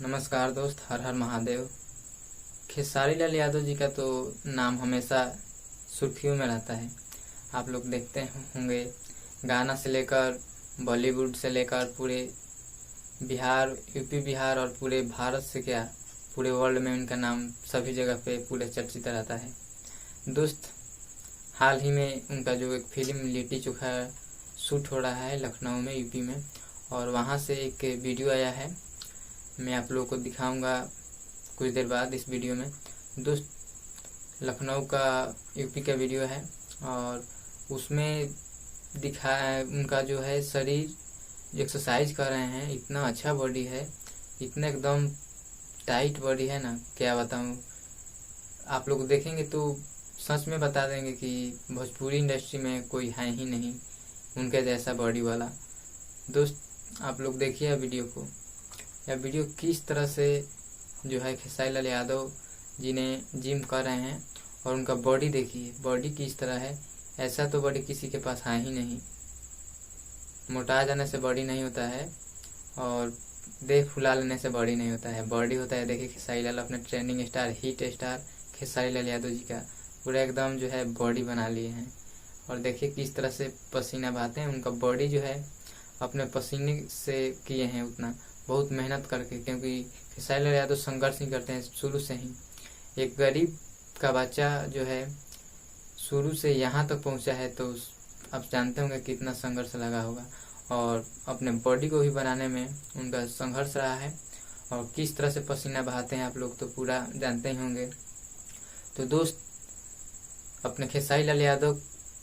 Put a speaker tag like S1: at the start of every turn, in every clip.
S1: नमस्कार दोस्त, हर हर महादेव। खेसारी लाल यादव जी का तो नाम हमेशा सुर्खियों में रहता है। आप लोग देखते होंगे, गाना से लेकर बॉलीवुड से लेकर पूरे बिहार, यूपी बिहार और पूरे भारत से क्या पूरे वर्ल्ड में उनका नाम सभी जगह पे पूरे चर्चित रहता है। दोस्त, हाल ही में उनका जो एक फिल्म लिट्टी चोखा शूट हो रहा है लखनऊ में, यूपी में, और वहाँ से एक वीडियो आया है। मैं आप लोगों को दिखाऊंगा कुछ देर बाद इस वीडियो में। दोस्त, लखनऊ का यूपी का वीडियो है और उसमें दिखा उनका जो है शरीर एक्सरसाइज कर रहे हैं। इतना अच्छा बॉडी है, इतना एकदम टाइट बॉडी है ना, क्या बताऊं। आप लोग देखेंगे तो सच में बता देंगे कि भोजपुरी इंडस्ट्री में कोई है ही नहीं उनके जैसा बॉडी वाला। दोस्त, आप लोग देखिए वीडियो को। यह वीडियो किस तरह से जो है खेसारी लाल यादव जी ने जिम कर रहे हैं और उनका बॉडी देखिए, बॉडी किस तरह है। ऐसा तो बॉडी किसी के पास है ही नहीं। मोटा जाने से बॉडी नहीं होता है और देह फुला लेने से बॉडी नहीं होता है। बॉडी होता है, देखिए खेसारी लाल अपने trending star, hit star Khesari Lal Yadav ji का पूरा एकदम जो है बॉडी बना लिए हैं। और देखिए किस तरह से पसीना बहाते हैं। उनका बॉडी जो है अपने पसीने से किए हैं, उतना बहुत मेहनत करके, क्योंकि खेसारी लाल यादव संघर्ष ही करते हैं शुरू से ही। एक गरीब का बच्चा जो है शुरू से यहाँ तक पहुँचा है, तो आप जानते होंगे कितना संघर्ष लगा होगा। और अपने बॉडी को भी बनाने में उनका संघर्ष रहा है और किस तरह से पसीना बहाते हैं आप लोग तो पूरा जानते ही होंगे। तो दोस्त, अपने खेसारी लाल यादव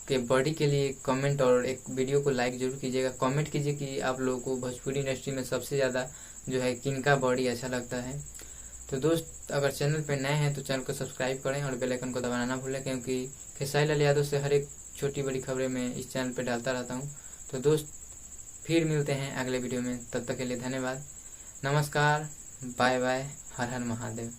S1: के बॉडी के लिए कमेंट और एक वीडियो को लाइक जरूर कीजिएगा। कमेंट कीजिए कि आप लोगों को भोजपुरी इंडस्ट्री में सबसे ज़्यादा जो है किनका बॉडी अच्छा लगता है। तो दोस्त, अगर चैनल पे नए हैं तो चैनल को सब्सक्राइब करें और बेल आइकन को दबाना ना भूलें, क्योंकि खेसारी लाल यादव से हर एक छोटी बड़ी खबरें मैं इस चैनल पे डालता रहता हूँ। तो दोस्त, फिर मिलते हैं अगले वीडियो में। तब तक के लिए धन्यवाद, नमस्कार, बाय बाय, हर हर महादेव।